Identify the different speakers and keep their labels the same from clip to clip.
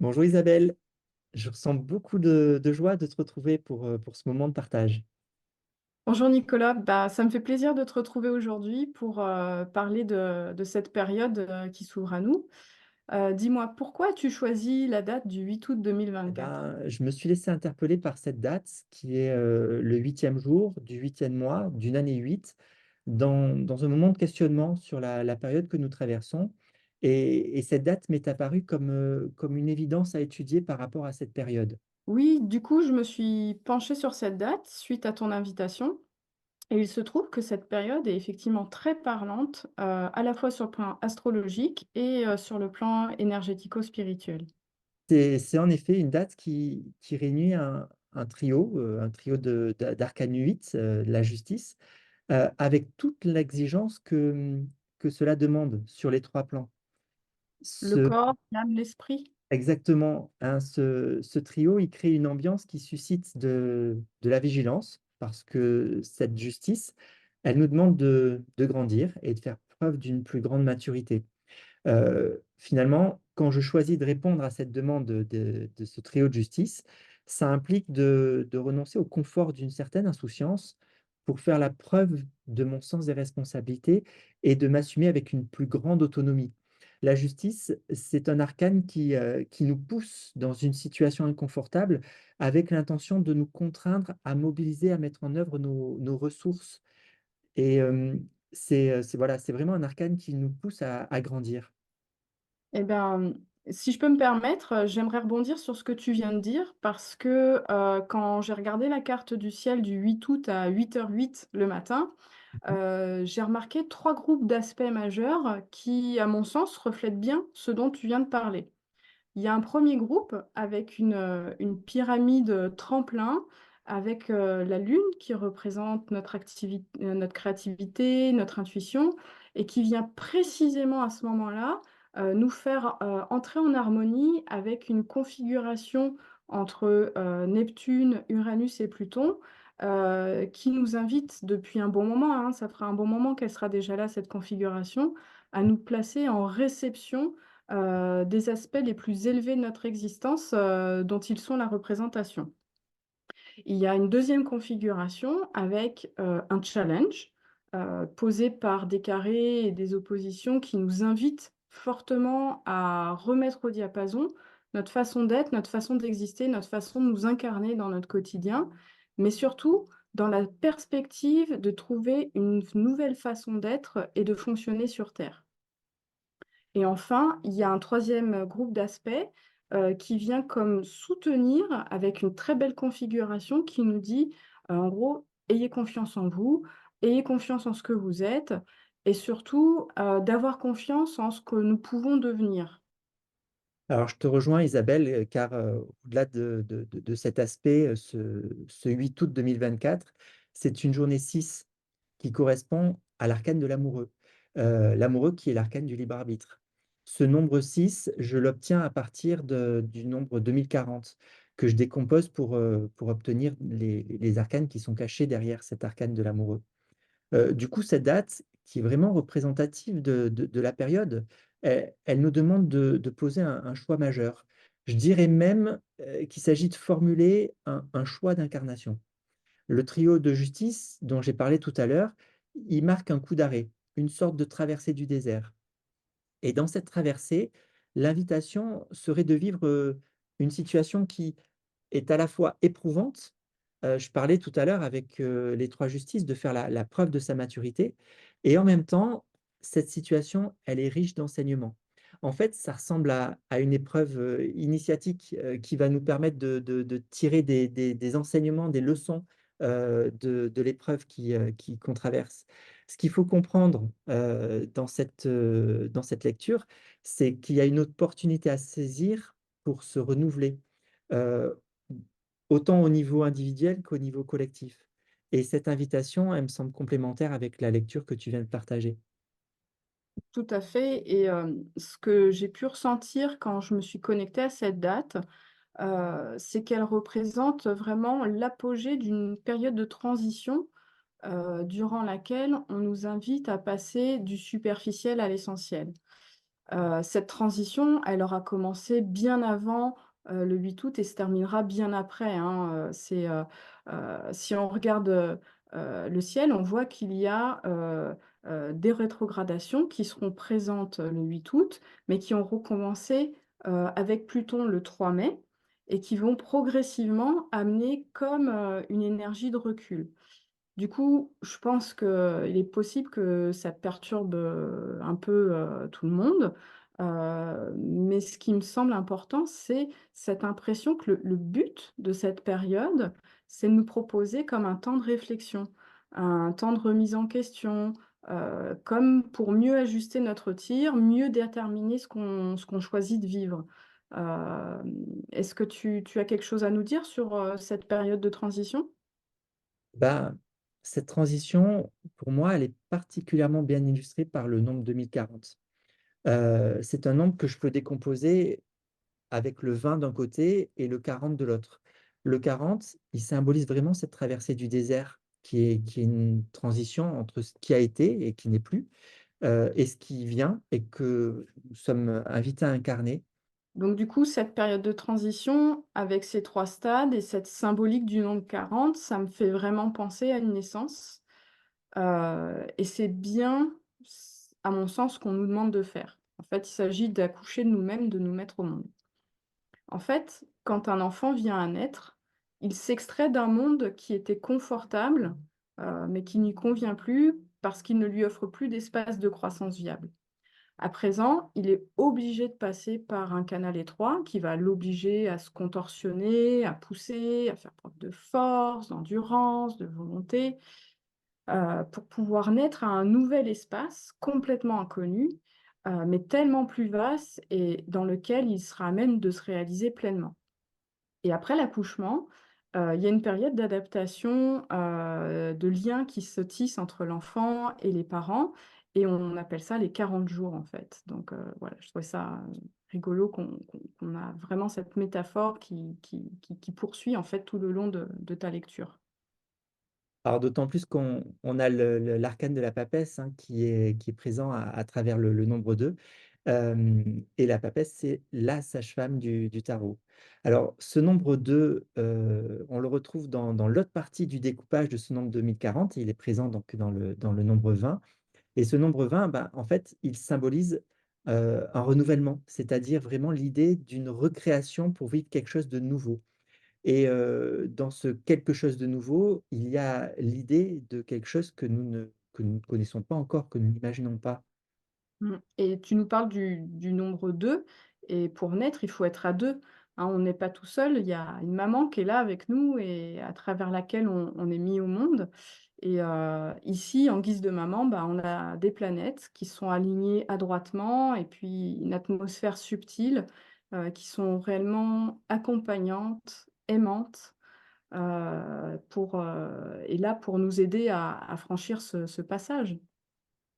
Speaker 1: Bonjour Isabelle, je ressens beaucoup de joie de te retrouver pour ce moment de partage.
Speaker 2: Bonjour Nicolas, ça me fait plaisir de te retrouver aujourd'hui pour parler de cette période qui s'ouvre à nous. Dis-moi, pourquoi as-tu choisi la date du 8 août
Speaker 1: Eh
Speaker 2: 2024?
Speaker 1: ben, je me suis laissé interpeller par cette date qui est le huitième jour du huitième mois d'une année 8, dans un moment de questionnement sur la période que nous traversons. Et cette date m'est apparue comme une évidence à étudier par rapport à cette période.
Speaker 2: Oui, du coup, je me suis penchée sur cette date suite à ton invitation. Et il se trouve que cette période est effectivement très parlante, à la fois sur le plan astrologique et sur le plan énergético-spirituel.
Speaker 1: C'est en effet une date qui réunit un trio d'arcane 8, la justice, avec toute l'exigence que cela demande sur les trois plans.
Speaker 2: Le
Speaker 1: Ce,
Speaker 2: corps, l'âme, l'esprit.
Speaker 1: exactement, hein, ce trio, il crée une ambiance qui suscite de la vigilance, parce que cette justice, elle nous demande de grandir et de faire preuve d'une plus grande maturité. Finalement, quand je choisis de répondre à cette demande de ce trio de justice, ça implique de renoncer au confort d'une certaine insouciance pour faire la preuve de mon sens des responsabilités et de m'assumer avec une plus grande autonomie. La justice, c'est un arcane qui nous pousse dans une situation inconfortable avec l'intention de nous contraindre à mobiliser, à mettre en œuvre nos ressources. Et voilà, c'est vraiment un arcane qui nous pousse à grandir.
Speaker 2: Eh bien, si je peux me permettre, j'aimerais rebondir sur ce que tu viens de dire parce que quand j'ai regardé la carte du ciel du 8 août à 8h08 le matin, j'ai remarqué trois groupes d'aspects majeurs qui, à mon sens, reflètent bien ce dont tu viens de parler. Il y a un premier groupe avec une pyramide tremplin, avec la Lune qui représente notre créativité, notre intuition, et qui vient précisément à ce moment-là nous faire entrer en harmonie avec une configuration entre Neptune, Uranus et Pluton, qui nous invite depuis un bon moment, hein, ça fera un bon moment qu'elle sera déjà là, cette configuration, à nous placer en réception des aspects les plus élevés de notre existence, dont ils sont la représentation. Il y a une deuxième configuration avec un challenge posé par des carrés et des oppositions qui nous invitent fortement à remettre au diapason notre façon d'être, notre façon d'exister, notre façon de nous incarner dans notre quotidien, mais surtout dans la perspective de trouver une nouvelle façon d'être et de fonctionner sur Terre. Et enfin, il y a un troisième groupe d'aspects qui vient comme soutenir avec une très belle configuration qui nous dit, en gros, ayez confiance en vous, ayez confiance en ce que vous êtes et surtout d'avoir confiance en ce que nous pouvons devenir.
Speaker 1: Alors, je te rejoins, Isabelle, car au-delà de cet aspect, ce 8 août 2024, c'est une journée 6 qui correspond à l'arcane de l'amoureux. L'amoureux qui est l'arcane du libre arbitre. Ce nombre 6, je l'obtiens à partir du nombre 2040, que je décompose pour obtenir les arcanes qui sont cachés derrière cet arcane de l'amoureux. Du coup, cette date, qui est vraiment représentative de la période, elle nous demande de poser un choix majeur. Je dirais même qu'il s'agit de formuler un choix d'incarnation. Le trio de justice dont j'ai parlé tout à l'heure, il marque un coup d'arrêt, une sorte de traversée du désert. Et dans cette traversée, l'invitation serait de vivre une situation qui est à la fois éprouvante. Je parlais tout à l'heure avec les trois justices de faire la preuve de sa maturité. Et en même temps, cette situation, elle est riche d'enseignements. En fait, ça ressemble à une épreuve initiatique qui va nous permettre de tirer des enseignements, des leçons de l'épreuve qu'on traverse. Ce qu'il faut comprendre dans cette lecture, c'est qu'il y a une opportunité à saisir pour se renouveler, euh, autant au niveau individuel qu'au niveau collectif. Et cette invitation, elle me semble complémentaire avec la lecture que tu viens de partager.
Speaker 2: Tout à fait. Et ce que j'ai pu ressentir quand je me suis connectée à cette date, c'est qu'elle représente vraiment l'apogée d'une période de transition durant laquelle on nous invite à passer du superficiel à l'essentiel. Cette transition, elle aura commencé bien avant, le 8 août et se terminera bien après, hein, si on regarde, le ciel, on voit qu'il y a, des rétrogradations qui seront présentes le 8 août, mais qui ont recommencé, avec Pluton le 3 mai et qui vont progressivement amener comme, une énergie de recul. Du coup, je pense qu'il est possible que ça perturbe, un peu, tout le monde, mais ce qui me semble important, c'est cette impression que le but de cette période, c'est de nous proposer comme un temps de réflexion, un temps de remise en question, comme pour mieux ajuster notre tir, mieux déterminer ce qu'on choisit de vivre. Est-ce que tu as quelque chose à nous dire sur, cette période de transition?
Speaker 1: Ben, cette transition, pour moi, elle est particulièrement bien illustrée par le nombre 2040. C'est un nombre que je peux décomposer avec le 20 d'un côté et le 40 de l'autre. Le 40, il symbolise vraiment cette traversée du désert qui est une transition entre ce qui a été et qui n'est plus, et ce qui vient et que nous sommes invités à incarner.
Speaker 2: Donc du coup, cette période de transition avec ces 3 stades et cette symbolique du nombre 40, ça me fait vraiment penser à une naissance, et c'est bien à mon sens, ce qu'on nous demande de faire. En fait, il s'agit d'accoucher de nous-mêmes, de nous mettre au monde. En fait, quand un enfant vient à naître, il s'extrait d'un monde qui était confortable, mais qui ne lui convient plus parce qu'il ne lui offre plus d'espace de croissance viable. À présent, il est obligé de passer par un canal étroit qui va l'obliger à se contorsionner, à pousser, à faire preuve de force, d'endurance, de volonté, pour pouvoir naître à un nouvel espace complètement inconnu, mais tellement plus vaste et dans lequel il sera à même de se réaliser pleinement. Et après l'accouchement, il y a une période d'adaptation, de liens qui se tissent entre l'enfant et les parents et on appelle ça les 40 jours, en fait. Donc voilà, je trouvais ça, rigolo qu'on a vraiment cette métaphore qui poursuit, en fait, tout le long de ta lecture.
Speaker 1: Alors d'autant plus qu'on a l'arcane de la papesse, hein, qui est présent à travers le nombre 2. Et la papesse, c'est la sage-femme du tarot. Alors ce nombre 2, on le retrouve dans l'autre partie du découpage de ce nombre 2040. Il est présent donc dans le nombre 20. Et ce nombre 20, bah, en fait, il symbolise, un renouvellement, c'est-à-dire vraiment l'idée d'une recréation pour vivre quelque chose de nouveau. Et dans ce quelque chose de nouveau, il y a l'idée de quelque chose que nous ne connaissons pas encore, que nous n'imaginons pas.
Speaker 2: Et tu nous parles du nombre 2 et pour naître, il faut être à 2, hein. On n'est pas tout seul, il y a une maman qui est là avec nous et à travers laquelle on est mis au monde et ici, en guise de maman, bah, on a des planètes qui sont alignées adroitement et puis une atmosphère subtile, qui sont réellement accompagnantes, aimantes, et là pour nous aider à franchir ce passage.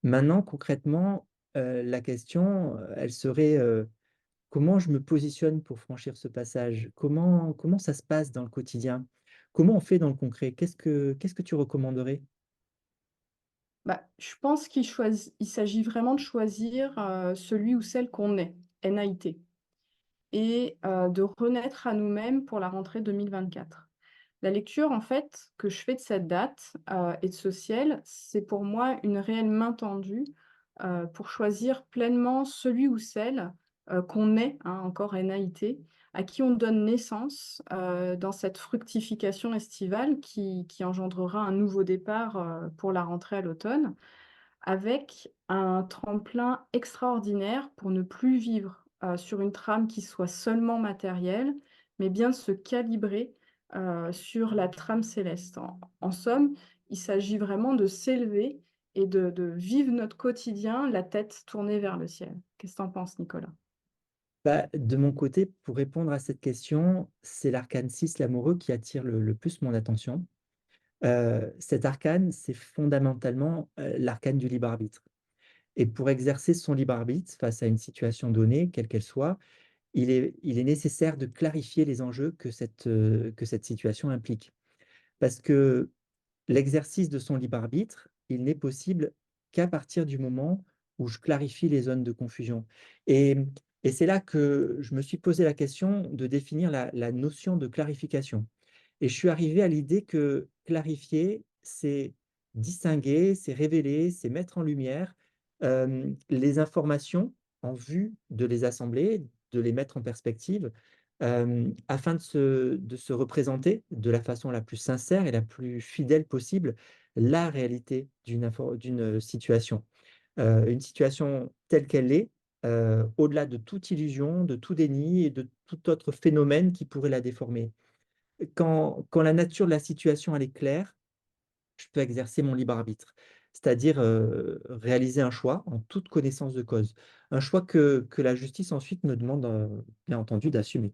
Speaker 1: Maintenant, concrètement, la question, elle serait, comment je me positionne pour franchir ce passage? Comment ça se passe dans le quotidien? Comment on fait dans le concret? Qu'est-ce que tu recommanderais?
Speaker 2: Bah, je pense il s'agit vraiment de choisir, celui ou celle qu'on est, NAIT et de renaître à nous-mêmes pour la rentrée 2024. La lecture, en fait, que je fais de cette date, et de ce ciel, c'est pour moi une réelle main tendue, pour choisir pleinement celui ou celle, qu'on est, hein, encore NAIT, à qui on donne naissance, dans cette fructification estivale qui engendrera un nouveau départ, pour la rentrée à l'automne avec un tremplin extraordinaire pour ne plus vivre, sur une trame qui soit seulement matérielle, mais bien de se calibrer, sur la trame céleste. En somme, il s'agit vraiment de s'élever et de vivre notre quotidien, la tête tournée vers le ciel. Qu'est-ce que tu en penses, Nicolas?
Speaker 1: Bah, de mon côté, pour répondre à cette question, c'est l'arcane 6, l'amoureux, qui attire le plus mon attention. Cet arcane, c'est fondamentalement, l'arcane du libre arbitre. Et pour exercer son libre arbitre face à une situation donnée, quelle qu'elle soit, il est nécessaire de clarifier les enjeux que cette situation implique. Parce que l'exercice de son libre arbitre, il n'est possible qu'à partir du moment où je clarifie les zones de confusion. Et, et c'est là que je me suis posé la question de définir la notion de clarification. Et je suis arrivé à l'idée que clarifier, c'est distinguer, c'est révéler, c'est mettre en lumière les informations en vue de les assembler, de les mettre en perspective, afin de se représenter de la façon la plus sincère et la plus fidèle possible la réalité d'une situation. Une situation telle qu'elle est, au-delà de toute illusion, de tout déni et de tout autre phénomène qui pourrait la déformer. Quand la nature de la situation, elle est claire, je peux exercer mon libre arbitre. C'est-à-dire, réaliser un choix en toute connaissance de cause. Un choix que la justice ensuite me demande, bien entendu d'assumer.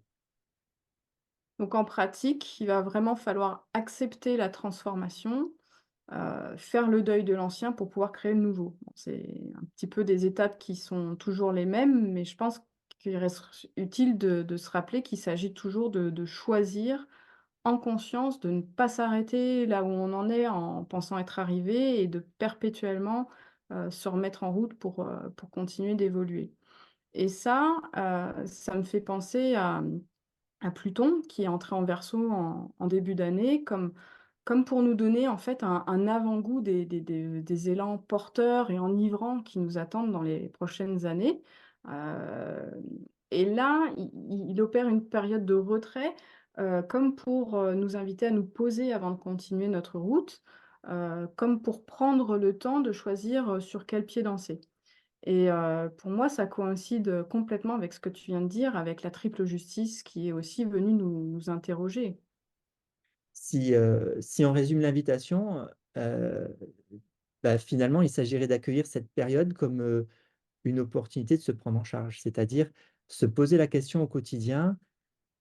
Speaker 2: Donc en pratique, il va vraiment falloir accepter la transformation, faire le deuil de l'ancien pour pouvoir créer le nouveau. Bon, c'est un petit peu des étapes qui sont toujours les mêmes, mais je pense qu'il reste utile de se rappeler qu'il s'agit toujours de choisir en conscience, de ne pas s'arrêter là où on en est en pensant être arrivé et de perpétuellement, se remettre en route pour continuer d'évoluer. Et ça me fait penser à Pluton qui est entré en Verseau en début d'année comme pour nous donner en fait un avant-goût des élans porteurs et enivrants qui nous attendent dans les prochaines années. Hem et là, il opère une période de retrait, comme pour, nous inviter à nous poser avant de continuer notre route, comme pour prendre le temps de choisir, sur quel pied danser. Et pour moi, ça coïncide, complètement avec ce que tu viens de dire, avec la triple justice qui est aussi venue nous interroger.
Speaker 1: Si on résume l'invitation, bah, finalement, il s'agirait d'accueillir cette période comme, une opportunité de se prendre en charge. C'est-à-dire se poser la question au quotidien: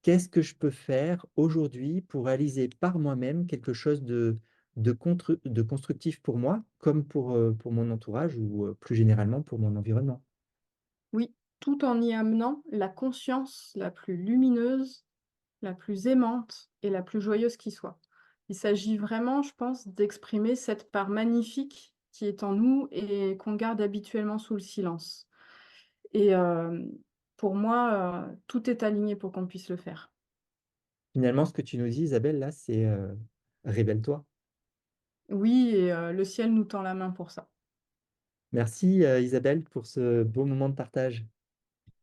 Speaker 1: «Qu'est-ce que je peux faire aujourd'hui pour réaliser par moi-même quelque chose de constructif pour moi, comme pour mon entourage ou, plus généralement pour mon environnement?»
Speaker 2: Oui, tout en y amenant la conscience la plus lumineuse, la plus aimante et la plus joyeuse qui soit. Il s'agit vraiment, je pense, d'exprimer cette part magnifique qui est en nous et qu'on garde habituellement sous le silence. Et pour moi, tout est aligné pour qu'on puisse le faire.
Speaker 1: Finalement, ce que tu nous dis Isabelle là, c'est, révèle-toi.
Speaker 2: Oui et le ciel nous tend la main pour ça.
Speaker 1: Merci, Isabelle pour ce beau moment de partage.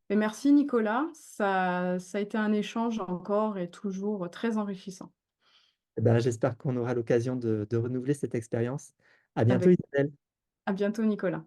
Speaker 2: Et merci Nicolas, ça a été un échange encore et toujours très enrichissant.
Speaker 1: Eh ben, j'espère qu'on aura l'occasion de renouveler cette expérience. À bientôt
Speaker 2: Avec
Speaker 1: Isabelle.
Speaker 2: À bientôt Nicolas.